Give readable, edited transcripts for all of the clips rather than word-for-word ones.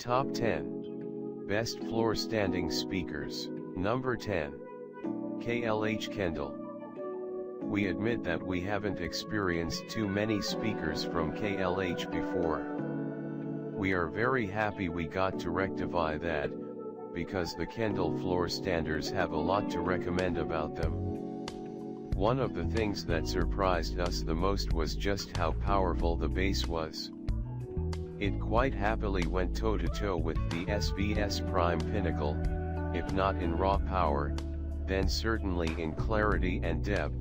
Top 10 Best Floor Standing Speakers. Number 10. KLH Kendall. We admit that we haven't experienced too many speakers from KLH before. We are very happy we got to rectify that, because the Kendall floor standers have a lot to recommend about them. One of the things that surprised us the most was just how powerful the bass was. It quite happily went toe-to-toe with the SVS Prime Pinnacle, if not in raw power, then certainly in clarity and depth.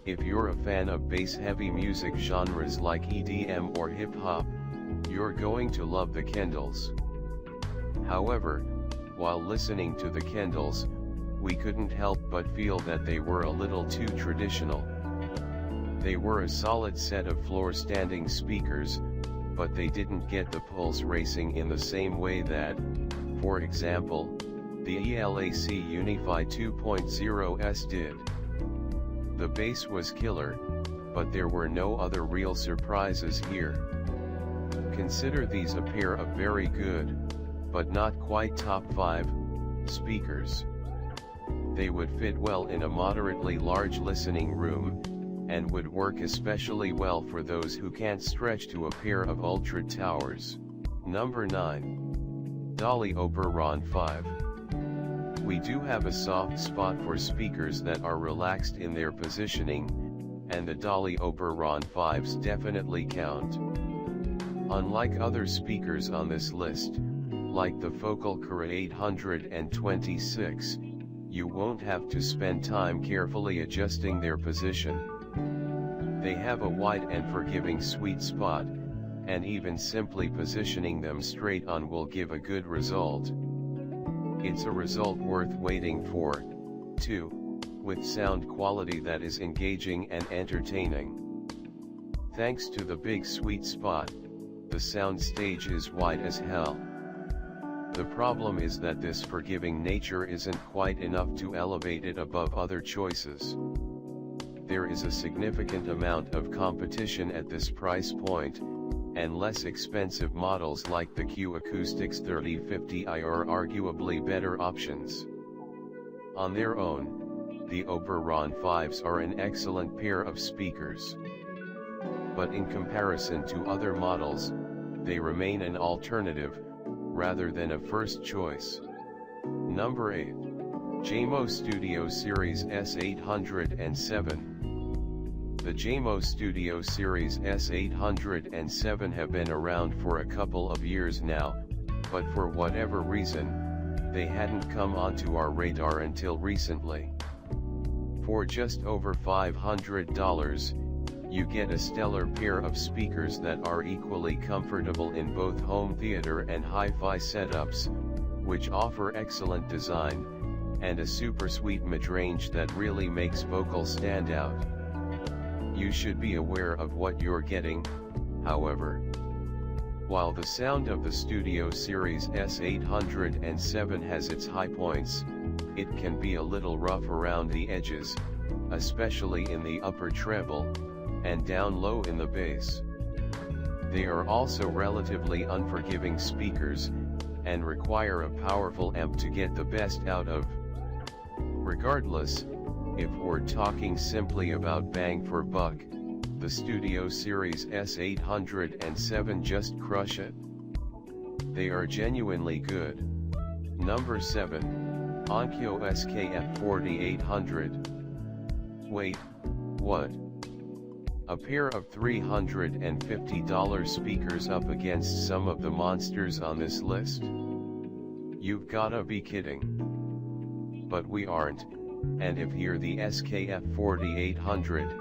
If you're a fan of bass-heavy music genres like EDM or hip-hop, you're going to love the Kendalls. However, while listening to the Kendalls, we couldn't help but feel that they were a little too traditional. They were a solid set of floor-standing speakers, but they didn't get the pulse racing in the same way that, for example, the ELAC Uni-Fi 2.0s did. The bass was killer, but there were no other real surprises here. Consider these a pair of very good, but not quite top 5, speakers. They would fit well in a moderately large listening room, and would work especially well for those who can't stretch to a pair of ultra towers. Number 9. Dolly Oberon 5. We do have a soft spot for speakers that are relaxed in their positioning, and the Dolly Oberon 5s definitely count. Unlike other speakers on this list, like the Focal Cura 826, you won't have to spend time carefully adjusting their position. They have a wide and forgiving sweet spot, and even simply positioning them straight on will give a good result. It's a result worth waiting for, too, with sound quality that is engaging and entertaining. Thanks to the big sweet spot, the sound stage is wide as hell. The problem is that this forgiving nature isn't quite enough to elevate it above other choices. There is a significant amount of competition at this price point, and less expensive models like the Q Acoustics 3050i are arguably better options. On their own, the Oberon 5s are an excellent pair of speakers. But in comparison to other models, they remain an alternative, rather than a first choice. Number 8. JMO Studio Series S807. The JMO Studio Series S807 have been around for a couple of years now, but for whatever reason, they hadn't come onto our radar until recently. For just over $500, you get a stellar pair of speakers that are equally comfortable in both home theater and hi-fi setups, which offer excellent design, and a super sweet mid-range that really makes vocals stand out. You should be aware of what you're getting, however. While the sound of the Studio Series S807 has its high points, it can be a little rough around the edges, especially in the upper treble, and down low in the bass. They are also relatively unforgiving speakers, and require a powerful amp to get the best out of. Regardless, if we're talking simply about bang for buck, the Studio Series S807 just crush it. They are genuinely good. Number 7. Onkyo SKF 4800. Wait, what? A pair of $350 speakers up against some of the monsters on this list? You've gotta be kidding. But we aren't, and if you're the SKF 4800,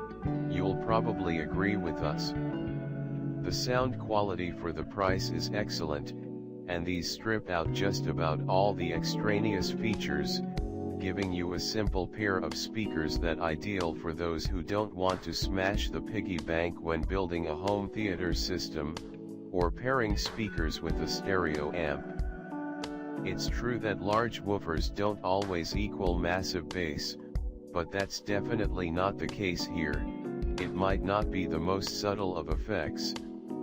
you'll probably agree with us. The sound quality for the price is excellent, and these strip out just about all the extraneous features, giving you a simple pair of speakers that ideal for those who don't want to smash the piggy bank when building a home theater system, or pairing speakers with a stereo amp. It's true that large woofers don't always equal massive bass, but that's definitely not the case here. It might not be the most subtle of effects,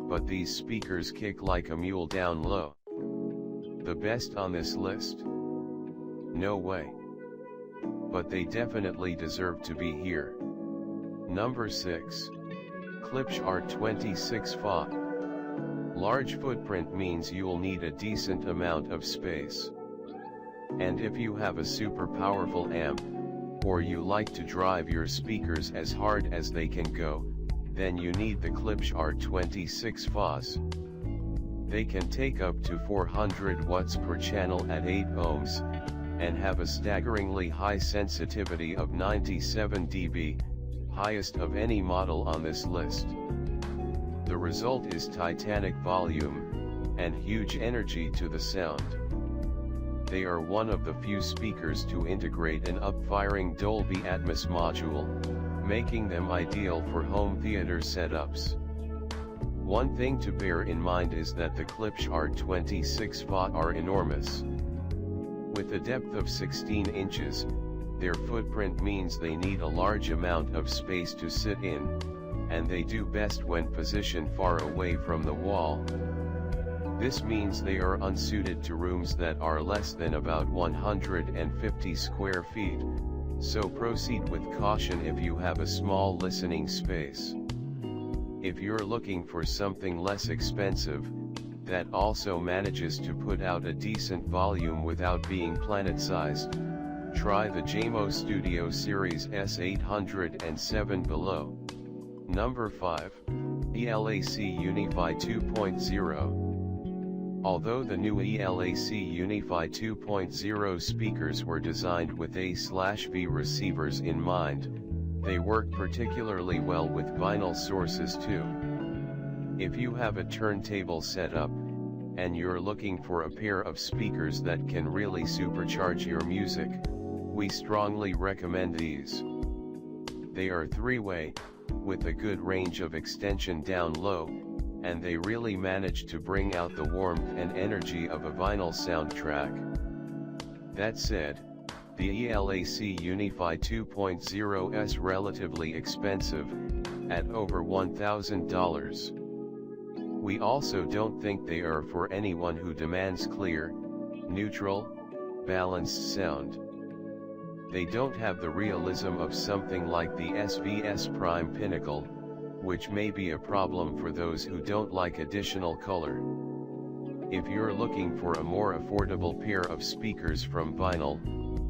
but these speakers kick like a mule down low. the best on this list? No way. But they definitely deserve to be here. Number 6. Klipsch R26 Fa. Large footprint means you'll need a decent amount of space. And if you have a super powerful amp, or you like to drive your speakers as hard as they can go, then you need the Klipsch R26 Fas. They can take up to 400 watts per channel at 8 ohms, and have a staggeringly high sensitivity of 97 dB, highest of any model on this list. The result is titanic volume, and huge energy to the sound. They are one of the few speakers to integrate an up-firing Dolby Atmos module, making them ideal for home theater setups. One thing to bear in mind is that the Klipsch R26 Fa are enormous. With a depth of 16 inches, their footprint means they need a large amount of space to sit in, and they do best when positioned far away from the wall. This means they are unsuited to rooms that are less than about 150 square feet, so proceed with caution if you have a small listening space. If you're looking for something less expensive, that also manages to put out a decent volume without being planet-sized, try the JMO Studio Series S807 below. Number 5. ELAC Uni-Fi 2.0. Although the new ELAC Uni-Fi 2.0 speakers were designed with A/V receivers in mind, they work particularly well with vinyl sources too. If you have a turntable setup, and you're looking for a pair of speakers that can really supercharge your music, we strongly recommend these. They are three-way, with a good range of extension down low, and they really manage to bring out the warmth and energy of a vinyl soundtrack. That said, the ELAC Uni-Fi 2.0 is relatively expensive, at over $1,000. We also don't think they are for anyone who demands clear, neutral, balanced sound. They don't have the realism of something like the SVS Prime Pinnacle, which may be a problem for those who don't like additional color. If you're looking for a more affordable pair of speakers from vinyl,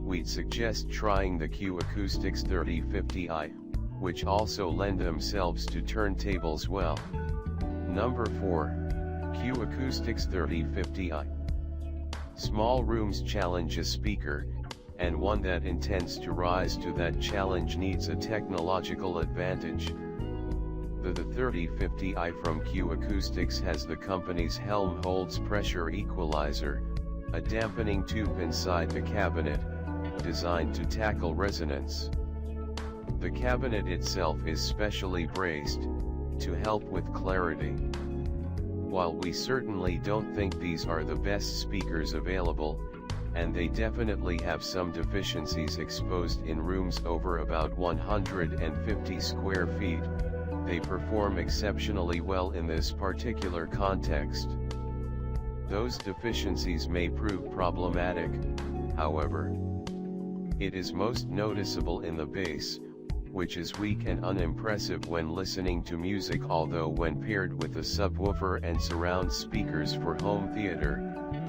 we'd suggest trying the Q Acoustics 3050i, which also lend themselves to turntables well. Number 4. Q Acoustics 3050i. Small rooms challenge a speaker, and one that intends to rise to that challenge needs a technological advantage. The 3050i from Q Acoustics has the company's Helmholtz pressure equalizer, a dampening tube inside the cabinet, designed to tackle resonance. The cabinet itself is specially braced, to help with clarity. While we certainly don't think these are the best speakers available, and they definitely have some deficiencies exposed in rooms over about 150 square feet, they perform exceptionally well in this particular context. Those deficiencies may prove problematic, however. It is most noticeable in the bass, which is weak and unimpressive when listening to music, although when paired with a subwoofer and surround speakers for home theater,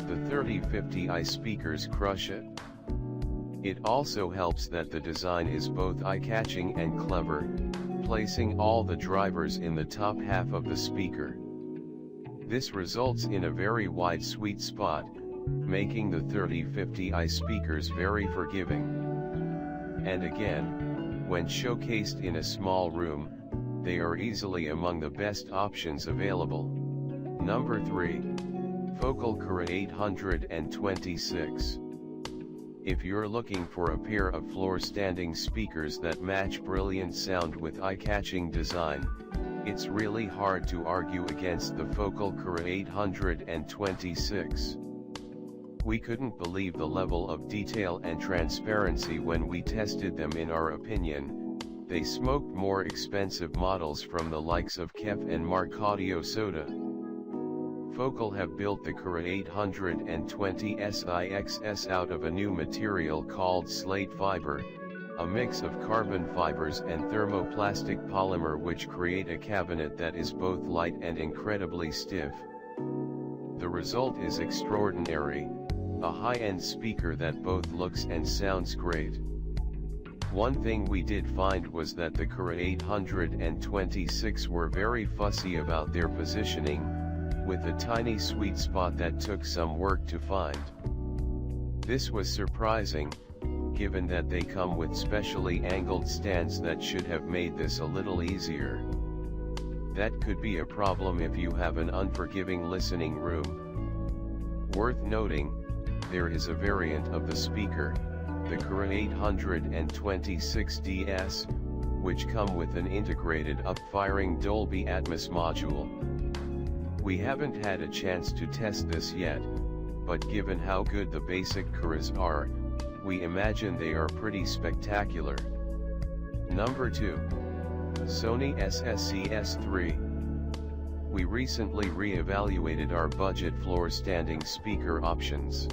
the 3050i speakers crush it. It also helps that the design is both eye-catching and clever, placing all the drivers in the top half of the speaker. This results in a very wide sweet spot, making the 3050i speakers very forgiving. And again, when showcased in a small room, they are easily among the best options available. Number 3. Focal Cura 826. If you're looking for a pair of floor-standing speakers that match brilliant sound with eye-catching design, it's really hard to argue against the Focal Cura 826. We couldn't believe the level of detail and transparency when we tested them. In our opinion, they smoked more expensive models from the likes of KEF and Mark Audio Soda. Focal have built the Cura 820 SIXS out of a new material called slate fiber, a mix of carbon fibers and thermoplastic polymer, which create a cabinet that is both light and incredibly stiff. The result is extraordinary, a high-end speaker that both looks and sounds great. One thing we did find was that the Cura 826 were very fussy about their positioning, with a tiny sweet spot that took some work to find. This was surprising, given that they come with specially angled stands that should have made this a little easier. That could be a problem if you have an unforgiving listening room. Worth noting, there is a variant of the speaker, the Cura 826DS, which come with an integrated up-firing Dolby Atmos module. We haven't had a chance to test this yet, but given how good the basic Curas are, we imagine they are pretty spectacular. Number 2. Sony SSCS3. We recently re-evaluated our budget floor-standing speaker options.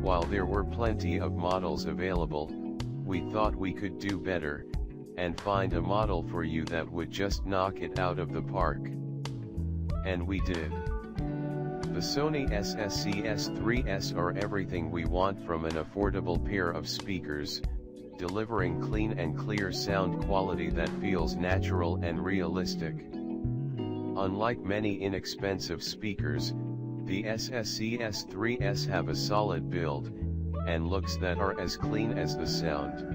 While there were plenty of models available, we thought we could do better, and find a model for you that would just knock it out of the park. And we did. The Sony SSCS3S are everything we want from an affordable pair of speakers, delivering clean and clear sound quality that feels natural and realistic. Unlike many inexpensive speakers, the SSCS3S have a solid build, and looks that are as clean as the sound.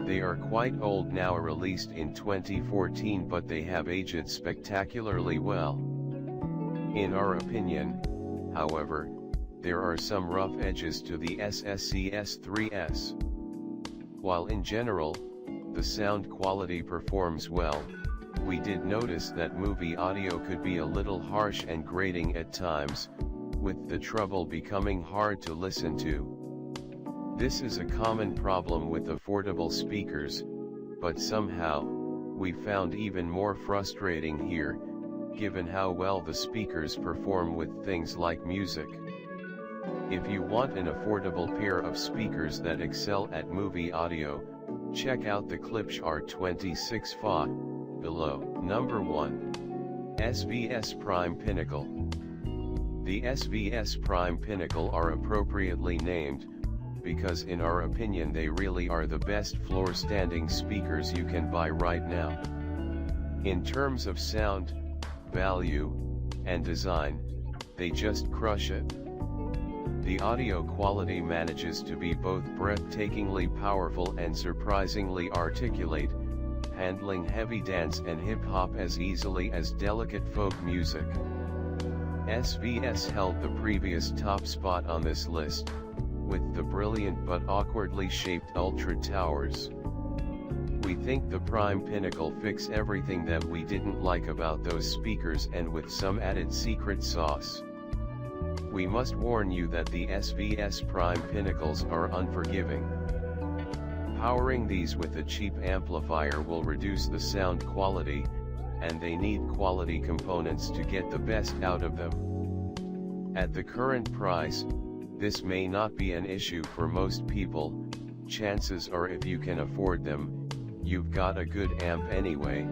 They are quite old now, released in 2014, but they have aged spectacularly well. In our opinion, however, there are some rough edges to the SSCS3S. While in general, the sound quality performs well, we did notice that movie audio could be a little harsh and grating at times, with the treble becoming hard to listen to. This is a common problem with affordable speakers, but somehow, we found even more frustrating here, given how well the speakers perform with things like music. If you want an affordable pair of speakers that excel at movie audio, check out the Klipsch R26 FA, below. Number 1. SVS Prime Pinnacle. The SVS Prime Pinnacle are appropriately named, because in our opinion they really are the best floor-standing speakers you can buy right now. In terms of sound, value, and design, they just crush it. The audio quality manages to be both breathtakingly powerful and surprisingly articulate, handling heavy dance and hip-hop as easily as delicate folk music. SVS held the previous top spot on this list, with the brilliant but awkwardly shaped Ultra Towers. We think the Prime Pinnacle fix everything that we didn't like about those speakers, and with some added secret sauce. We must warn you that the SVS Prime Pinnacles are unforgiving. Powering these with a cheap amplifier will reduce the sound quality, and they need quality components to get the best out of them. At the current price, this may not be an issue for most people. Chances are, if you can afford them, you've got a good amp anyway,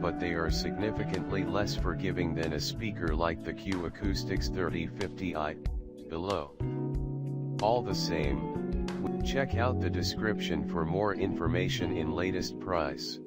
but they are significantly less forgiving than a speaker like the Q Acoustics 3050i, below. All the same, check out the description for more information in latest price.